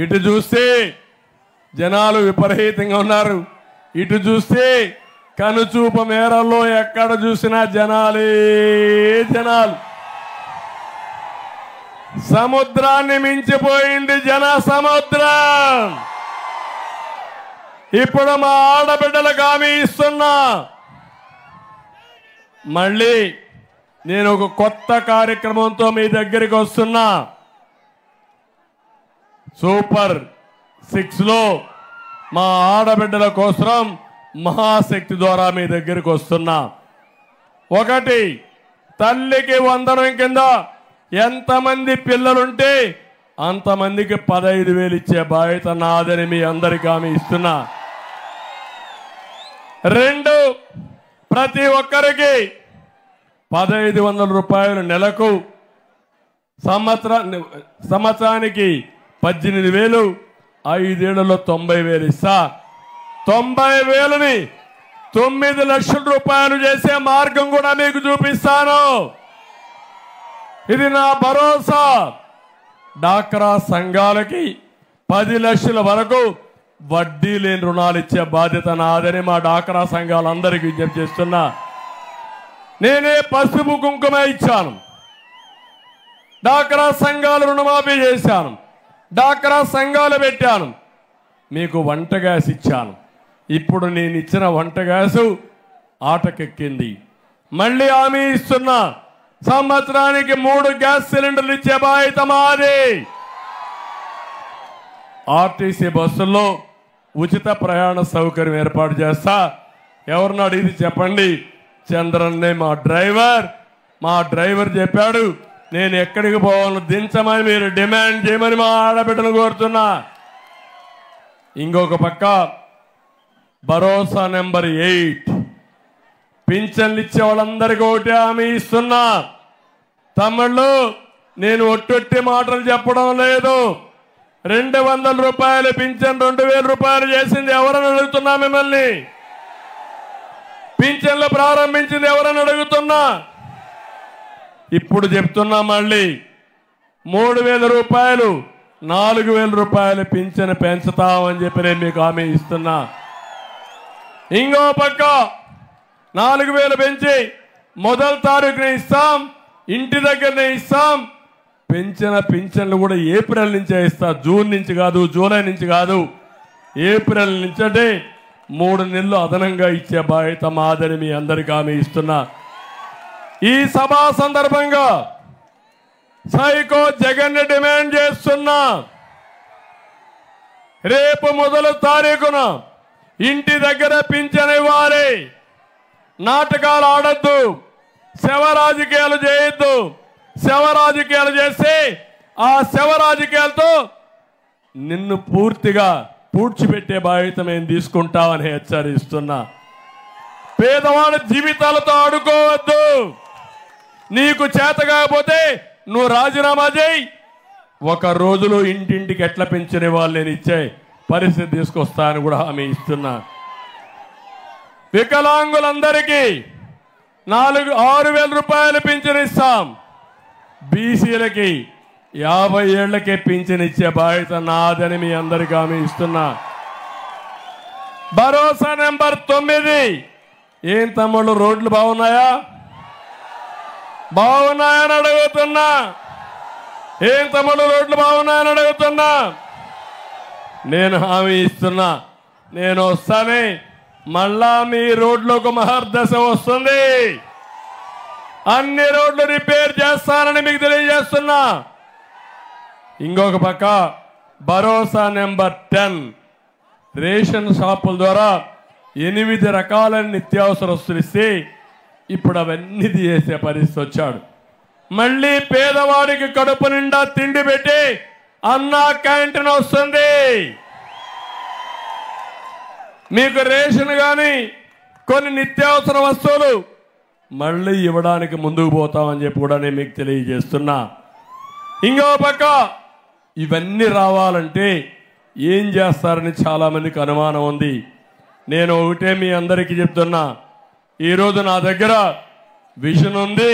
ఇటు చూస్తే జనాలు విపరీతంగా ఉన్నారు, ఇటు చూస్తే కనుచూపు మేరల్లో ఎక్కడ చూసినా జనాలే జనాలు. సముద్రాన్ని మించిపోయింది జన సముద్రం. ఇప్పుడు మా ఆడబిడ్డలకు హామీ ఇస్తున్నా, మళ్ళీ నేను ఒక కొత్త కార్యక్రమంతో మీ దగ్గరికి వస్తున్నా. సూపర్ 6లో మా ఆడబిడ్డల కోసం మహాశక్తి ద్వారా మీ దగ్గరికి వస్తున్నా. ఒకటి, తల్లికి వందనం కింద ఎంతమంది పిల్లలుంటే అంతమందికి 15,000 ఇచ్చే బాధ్యత నాదని మీ అందరికీ హామీ ఇస్తున్నా. 2, ప్రతి ఒక్కరికి 1,500 రూపాయలు నెలకు, సంవత్సరానికి 18,000, 5 ఏళ్లలో 90,000 ఇస్తా. 90,000ని 9 లక్షల రూపాయలు చేసే మార్గం కూడా మీకు చూపిస్తాను. ఇది నా భరోసా. డాక్రా సంఘాలకి 10 లక్షల వరకు వడ్డీ లేని రుణాలు ఇచ్చే బాధ్యత నాదని మా డాక్రా సంఘాలందరికీ విజ్ఞప్తి చేస్తున్నా. నేనే పసుపు కుంకుమ ఇచ్చాను, డాక్రా సంఘాలు రుణమాఫీ చేశాను, డాక్రా సంఘాలు పెట్టాను, మీకు వంట గ్యాస్ ఇచ్చాను. ఇప్పుడు నేను ఇచ్చిన వంట గ్యాసు ఆటకెక్కింది. మళ్ళీ హామీ ఇస్తున్నా, సంవత్సరానికి 3 గ్యాస్ సిలిండర్లు ఇచ్చే బాధ్యత మాది. ఆర్టీసీ బస్సుల్లో ఉచిత ప్రయాణ సౌకర్యం ఏర్పాటు చేస్తా. ఎవరిని అడిగి చెప్పండి, చంద్రన్నే మా డ్రైవర్ చెప్పాడు, నేను ఎక్కడికి పోవాలని దించమని మీరు డిమాండ్ చేయమని మా ఆడబిడ్డను కోరుతున్నా. ఇంకొక పక్క భరోసా నెంబర్ 8, పింఛన్లు ఇచ్చే వాళ్ళందరికీ ఒకటి హామీ ఇస్తున్నా. తమ్ముళ్ళు, నేను ఒట్టొట్టి మాటలు చెప్పడం లేదు. 200 రూపాయలు పింఛన్ 2,000 రూపాయలు చేసింది ఎవరని అడుగుతున్నా మిమ్మల్ని. పింఛన్లు ప్రారంభించింది ఎవరని అడుగుతున్నా. ఇప్పుడు చెప్తున్నా, మళ్ళీ 3,000 రూపాయలు 4,000 రూపాయలు పింఛన్ పెంచుతామని చెప్పి నేను మీకు హామీ ఇస్తున్నా. ఇంకో పక్క 4,000 పెంచి మొదటి తారీఖున ఇస్తాం, ఇంటి దగ్గరనే ఇస్తాం. పెంచిన పింఛన్లు కూడా ఏప్రిల్ నుంచే ఇస్తా, జూన్ నుంచి కాదు, జూలై నుంచి కాదు, ఏప్రిల్ నుంచి. అంటే 3 నెలలు అదనంగా ఇచ్చే బాధ్యత మాదని మీ అందరికీ హామీ ఇస్తున్నా. ఈ సభా సందర్భంగా సైకో జగన్ డిమాండ్ చేస్తున్నా, రేపు మొదటి తారీఖున ఇంటి దగ్గర పింఛన్ ఇవ్వాలి. నాటకాలు ఆడద్దు, శవ రాజకీయాలు చేయొద్దు. శవ రాజకీయాలు చేస్తే ఆ శవ రాజకీయాలతో నిన్ను పూర్తిగా పూడ్చిపెట్టే బాధ్యత మేము తీసుకుంటామని హెచ్చరిస్తున్నా. పేదవాడి జీవితాలతో ఆడుకోవద్దు. నీకు చేత కాకపోతే నువ్వు రాజీనామా చేయి. 1 రోజులో ఇంటింటికి ఎట్లా పెంచిన వాళ్ళు నేను ఇచ్చే పరిస్థితి తీసుకొస్తా అని కూడా హామీ ఇస్తున్నా. వికలాంగులందరికీ 6,000 రూపాయలు పింఛన్ ఇస్తాం. బీసీలకి 50 ఏళ్లకే పింఛన్ ఇచ్చే బాధ్యత నాదని మీ అందరికీ హామీ ఇస్తున్నా. భరోసా నెంబర్ 9, ఏం తమ్ముళ్ళు రోడ్లు బాగున్నాయా? బాగున్నాయని అడుగుతున్నా. ఏం తమ్ముళ్ళు రోడ్లు బాగున్నాయని అడుగుతున్నా. నేను హామీ ఇస్తున్నా, నేను వస్తానే మళ్ళా మీ రోడ్లకు మహర్దశ వస్తుంది. అన్ని రోడ్లు రిపేర్ చేస్తానని మీకు తెలియజేస్తున్నా. ఇంకొక పక్క భరోసా నెంబర్ 10, రేషన్ షాపుల ద్వారా 8 రకాలైన నిత్యావసర వస్తువులు ఇస్తే ఇప్పుడు అవన్నీ చేసే పరిస్థితి వచ్చాడు. మళ్ళీ పేదవాడికి కడుపు నిండా తిండి పెట్టి అన్నా క్యాంటీన్ వస్తుంది. మీకు రేషన్ కానీ కొన్ని నిత్యావసర వస్తువులు మళ్ళీ ఇవ్వడానికి ముందుకు పోతామని చెప్పి కూడా నేను మీకు తెలియజేస్తున్నా. ఇంకో పక్క ఇవన్నీ రావాలంటే ఏం చేస్తారని చాలామందికి అనుమానం ఉంది. నేను ఒకటే మీ అందరికీ చెప్తున్నా, ఈరోజు నా దగ్గర విజన్ ఉంది,